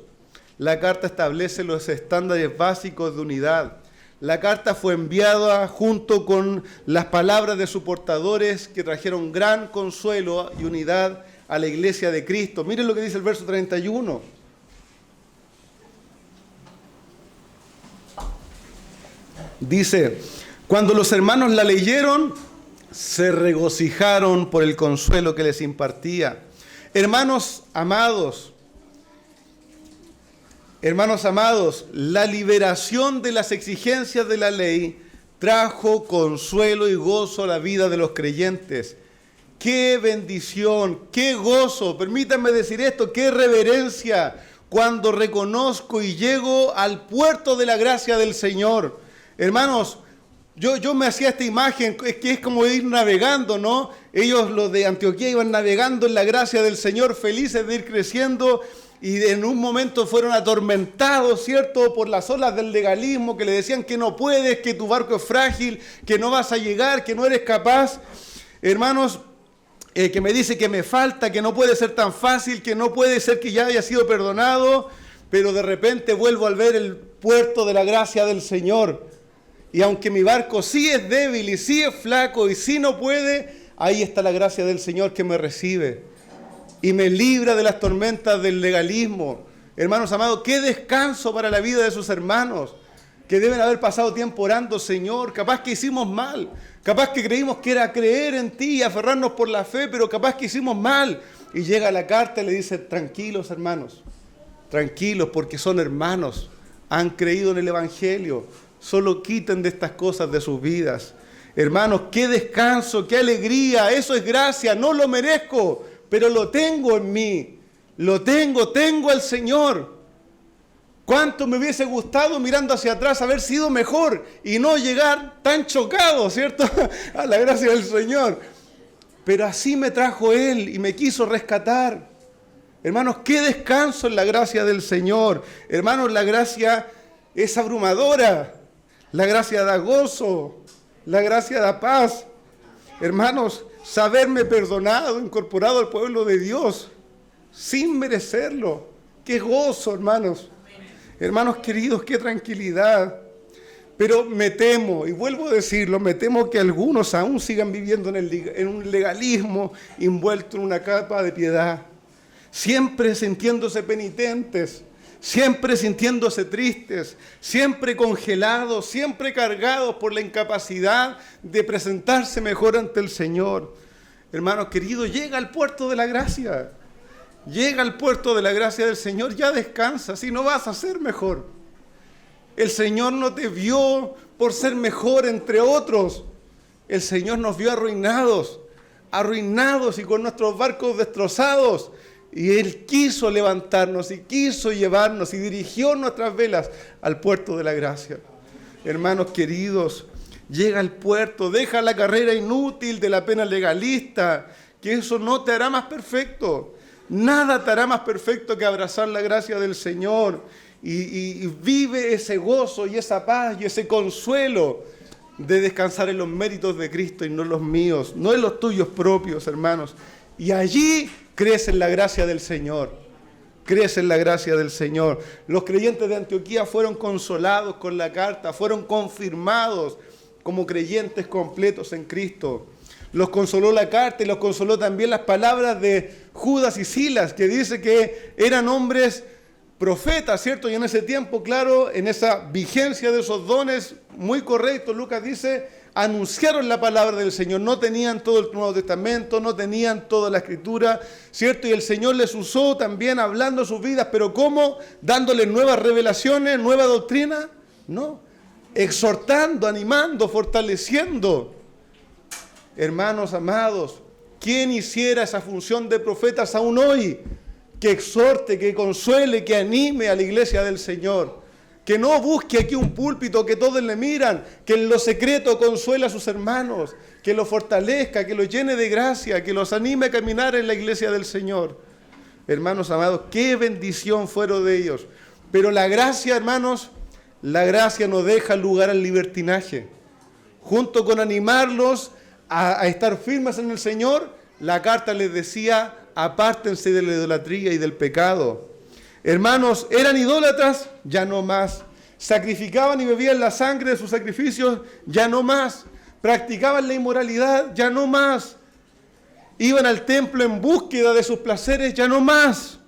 la carta establece los estándares básicos de unidad. La carta fue enviada junto con las palabras de sus portadores que trajeron gran consuelo y unidad a la iglesia de Cristo. Miren lo que dice el verso 31. Dice, cuando los hermanos la leyeron, se regocijaron por el consuelo que les impartía. Hermanos amados, la liberación de las exigencias de la ley trajo consuelo y gozo a la vida de los creyentes. ¡Qué bendición! ¡Qué gozo! Permítanme decir esto, ¡qué reverencia! Cuando reconozco y llego al puerto de la gracia del Señor. Hermanos, yo me hacía esta imagen, que es como ir navegando, ¿no? Ellos, los de Antioquía, iban navegando en la gracia del Señor, felices de ir creciendo, y en un momento fueron atormentados, ¿cierto?, por las olas del legalismo, que le decían que no puedes, que tu barco es frágil, que no vas a llegar, que no eres capaz. Hermanos, que me dice que me falta, que no puede ser tan fácil, que no puede ser que ya haya sido perdonado, pero de repente vuelvo al ver el puerto de la gracia del Señor. Y aunque mi barco sí es débil y sí es flaco y sí no puede, ahí está la gracia del Señor que me recibe y me libra de las tormentas del legalismo. Hermanos amados, qué descanso para la vida de sus hermanos, que deben haber pasado tiempo orando: Señor, capaz que hicimos mal, capaz que creímos que era creer en ti y aferrarnos por la fe, pero capaz que hicimos mal. Y llega la carta y le dice: tranquilos hermanos, tranquilos, porque son hermanos, han creído en el Evangelio, solo quiten de estas cosas de sus vidas. Hermanos, qué descanso, qué alegría, eso es gracia, no lo merezco, pero lo tengo en mí, tengo al Señor. ¿Cuánto me hubiese gustado, mirando hacia atrás, haber sido mejor y no llegar tan chocado, ¿cierto?, a la gracia del Señor? Pero así me trajo Él y me quiso rescatar. Hermanos, qué descanso en la gracia del Señor. Hermanos, la gracia es abrumadora. La gracia da gozo, la gracia da paz. Hermanos, saberme perdonado, incorporado al pueblo de Dios, sin merecerlo. ¡Qué gozo, hermanos! Hermanos queridos, qué tranquilidad. Pero me temo, y vuelvo a decirlo, me temo que algunos aún sigan viviendo en un legalismo envuelto en una capa de piedad, siempre sintiéndose penitentes, siempre sintiéndose tristes, siempre congelados, siempre cargados por la incapacidad de presentarse mejor ante el Señor. Hermanos queridos, llega al puerto de la gracia. Llega al puerto de la gracia del Señor, ya descansa, si no vas a ser mejor. El Señor no te vio por ser mejor entre otros. El Señor nos vio arruinados y con nuestros barcos destrozados. Y Él quiso levantarnos y quiso llevarnos y dirigió nuestras velas al puerto de la gracia. Hermanos queridos, llega al puerto, deja la carrera inútil de la pena legalista, que eso no te hará más perfecto. Nada te hará más perfecto que abrazar la gracia del Señor y vive ese gozo y esa paz y ese consuelo de descansar en los méritos de Cristo y no los míos, no en los tuyos propios, hermanos. Y allí crece en la gracia del Señor, crece en la gracia del Señor. Los creyentes de Antioquía fueron consolados con la carta, fueron confirmados como creyentes completos en Cristo. Los consoló la carta y los consoló también las palabras de Judas y Silas, que dice que eran hombres profetas, ¿cierto? Y en ese tiempo, claro, en esa vigencia de esos dones, muy correcto, Lucas dice, anunciaron la palabra del Señor. No tenían todo el Nuevo Testamento, no tenían toda la Escritura, ¿cierto? Y el Señor les usó también hablando sus vidas, pero ¿cómo? Dándoles nuevas revelaciones, nueva doctrina, ¿no? Exhortando, animando, fortaleciendo. Hermanos amados, ¿quién hiciera esa función de profetas aún hoy? Que exhorte, que consuele, que anime a la iglesia del Señor. Que no busque aquí un púlpito que todos le miran, que en lo secreto consuele a sus hermanos, que los fortalezca, que los llene de gracia, que los anime a caminar en la iglesia del Señor. Hermanos amados, qué bendición fueron de ellos. Pero la gracia, hermanos, la gracia no deja lugar al libertinaje. Junto con animarlos a estar firmes en el Señor, la carta les decía, apártense de la idolatría y del pecado. Hermanos, eran idólatras, ya no más. Sacrificaban y bebían la sangre de sus sacrificios, ya no más. Practicaban la inmoralidad, ya no más. Iban al templo en búsqueda de sus placeres, ya no más.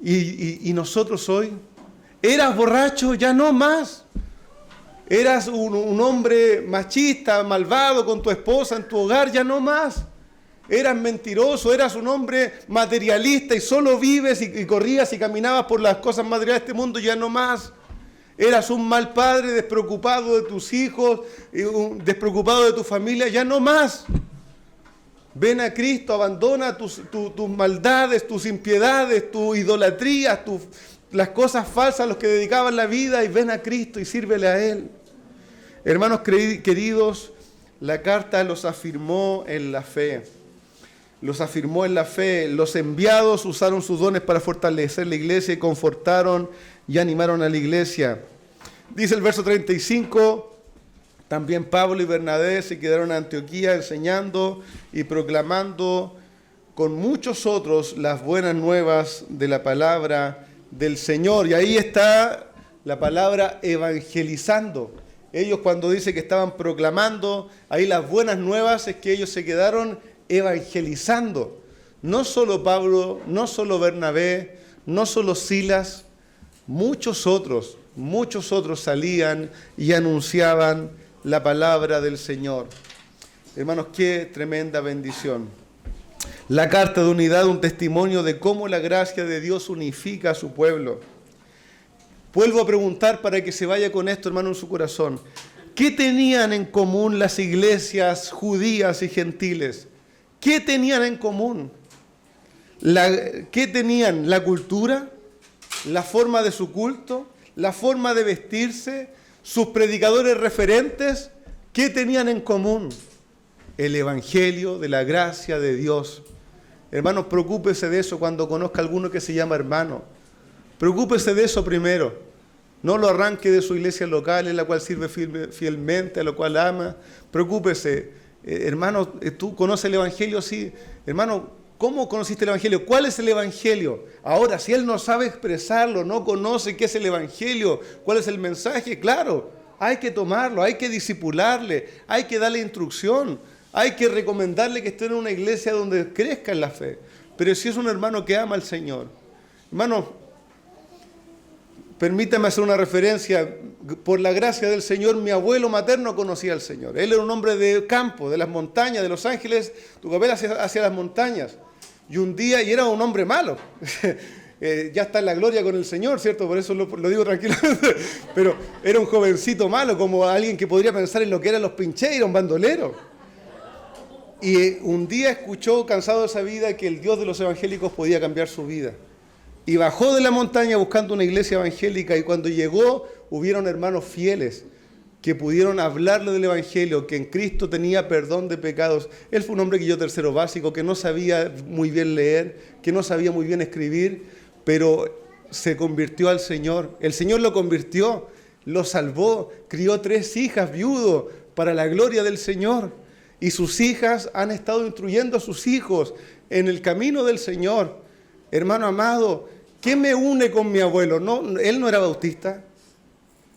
Y nosotros hoy, eras borracho, ya no más. Eras un hombre machista, malvado con tu esposa en tu hogar, ya no más. Eras mentiroso, eras un hombre materialista y solo vives y corrías y caminabas por las cosas materiales de este mundo, ya no más. Eras un mal padre, despreocupado de tus hijos, despreocupado de tu familia, ya no más. Ven a Cristo, abandona tus maldades, tus impiedades, tu idolatría, las cosas falsas a los que dedicaban la vida, y ven a Cristo y sírvele a Él. Hermanos queridos, la carta los afirmó en la fe. Los afirmó en la fe. Los enviados usaron sus dones para fortalecer la iglesia y confortaron y animaron a la iglesia. Dice el verso 35, también Pablo y Bernabé se quedaron en Antioquía enseñando y proclamando con muchos otros las buenas nuevas de la palabra del Señor. Y ahí está la palabra evangelizando. Ellos, cuando dice que estaban proclamando, ahí las buenas nuevas es que ellos se quedaron evangelizando. No solo Pablo, no solo Bernabé, no solo Silas, muchos otros salían y anunciaban la palabra del Señor. Hermanos, qué tremenda bendición. La carta de unidad, un testimonio de cómo la gracia de Dios unifica a su pueblo. Vuelvo a preguntar para que se vaya con esto, hermano, en su corazón. ¿Qué tenían en común las iglesias judías y gentiles? ¿Qué tenían en común? ¿Qué tenían? ¿La cultura? ¿La forma de su culto? ¿La forma de vestirse? ¿Sus predicadores referentes? ¿Qué tenían en común? El evangelio de la gracia de Dios. Hermanos, preocúpese de eso cuando conozca a alguno que se llama hermano. Preocúpese de eso primero. No lo arranque de su iglesia local, en la cual sirve fielmente, a la cual ama. Preocúpese. Hermano, ¿tú conoces el evangelio? Sí. Hermano, ¿cómo conociste el evangelio? ¿Cuál es el evangelio? Ahora, si él no sabe expresarlo, no conoce qué es el evangelio, cuál es el mensaje, claro, hay que tomarlo, hay que discipularle, hay que darle instrucción, hay que recomendarle que esté en una iglesia donde crezca en la fe. Pero si es un hermano que ama al Señor, hermano, permítame hacer una referencia. Por la gracia del Señor, mi abuelo materno conocía al Señor. Él era un hombre de campo, de las montañas, de Los Ángeles, Tucapel hacia las montañas. Y un día, y era un hombre malo, ya está en la gloria con el Señor, ¿cierto? Por eso lo digo tranquilamente. Pero era un jovencito malo, como alguien que podría pensar en lo que eran los pincheiros, un bandolero. Y un día escuchó, cansado de esa vida, que el Dios de los evangélicos podía cambiar su vida. Y bajó de la montaña buscando una iglesia evangélica, y cuando llegó, hubieron hermanos fieles que pudieron hablarle del evangelio, que en Cristo tenía perdón de pecados. Él fue un hombre que yo tercero básico, que no sabía muy bien leer, que no sabía muy bien escribir, pero se convirtió al Señor. El Señor lo convirtió, lo salvó, crió 3 hijas, viudo, para la gloria del Señor. Y sus hijas han estado instruyendo a sus hijos en el camino del Señor. Hermano amado, ¿qué me une con mi abuelo? No, él no era bautista,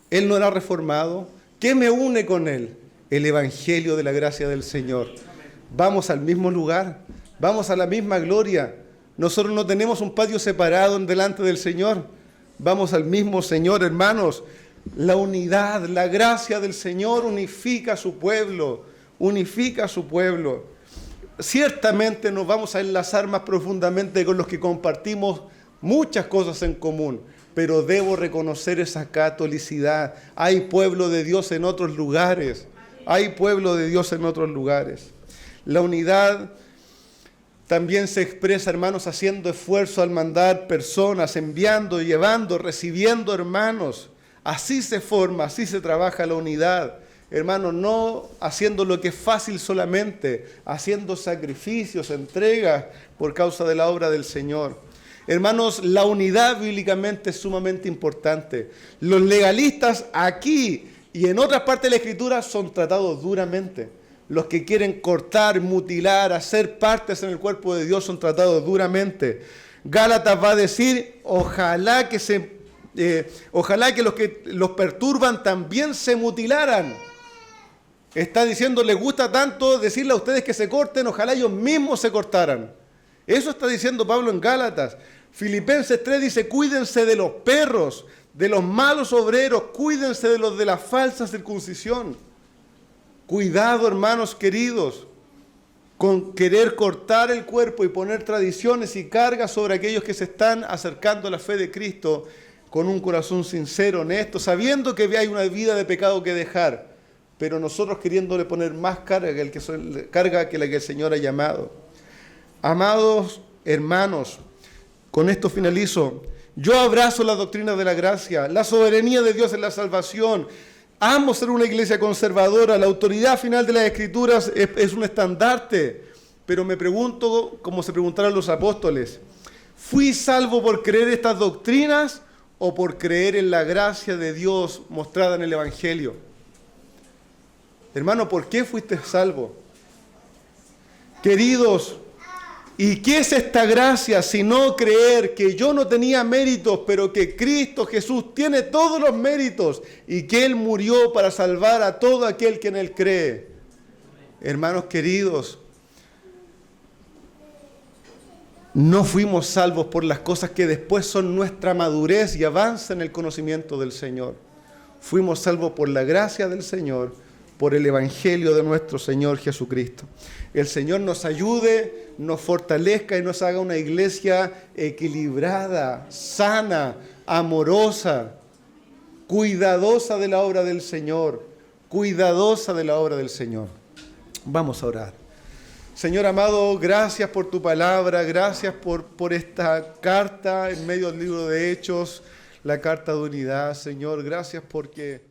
él no era reformado. ¿Qué me une con él? El evangelio de la gracia del Señor. Vamos al mismo lugar, vamos a la misma gloria. Nosotros no tenemos un patio separado delante del Señor. Vamos al mismo Señor, hermanos. La unidad, la gracia del Señor unifica a su pueblo, unifica a su pueblo. Ciertamente nos vamos a enlazar más profundamente con los que compartimos muchas cosas en común, pero debo reconocer esa catolicidad. Hay pueblo de Dios en otros lugares, hay pueblo de Dios en otros lugares. La unidad también se expresa, hermanos, haciendo esfuerzo al mandar personas, enviando, llevando, recibiendo hermanos. Así se forma, así se trabaja la unidad. Hermanos, no haciendo lo que es fácil solamente, haciendo sacrificios, entregas por causa de la obra del Señor. Hermanos, la unidad bíblicamente es sumamente importante. Los legalistas aquí y en otras partes de la Escritura son tratados duramente. Los que quieren cortar, mutilar, hacer partes en el cuerpo de Dios son tratados duramente. Gálatas va a decir, ojalá que los que los perturban también se mutilaran. Está diciendo, les gusta tanto decirle a ustedes que se corten, ojalá ellos mismos se cortaran. Eso está diciendo Pablo en Gálatas. Filipenses 3 dice, cuídense de los perros, de los malos obreros, cuídense de los de la falsa circuncisión. Cuidado, hermanos queridos, con querer cortar el cuerpo y poner tradiciones y cargas sobre aquellos que se están acercando a la fe de Cristo con un corazón sincero, honesto, sabiendo que hay una vida de pecado que dejar, pero nosotros queriéndole poner más carga que la que el Señor ha llamado. Amados hermanos, con esto finalizo. Yo abrazo la doctrina de la gracia, la soberanía de Dios en la salvación. Amo ser una iglesia conservadora. La autoridad final de las Escrituras es un estandarte. Pero me pregunto, como se preguntaron los apóstoles, ¿fui salvo por creer estas doctrinas o por creer en la gracia de Dios mostrada en el Evangelio? Hermano, ¿por qué fuiste salvo? Queridos, ¿y qué es esta gracia sino creer que yo no tenía méritos, pero que Cristo Jesús tiene todos los méritos y que Él murió para salvar a todo aquel que en Él cree? Hermanos queridos, no fuimos salvos por las cosas que después son nuestra madurez y avance en el conocimiento del Señor. Fuimos salvos por la gracia del Señor, por el Evangelio de nuestro Señor Jesucristo. El Señor nos ayude, nos fortalezca y nos haga una iglesia equilibrada, sana, amorosa, cuidadosa de la obra del Señor, cuidadosa de la obra del Señor. Vamos a orar. Señor amado, gracias por tu palabra, gracias por esta carta en medio del libro de Hechos, la carta de unidad. Señor, gracias porque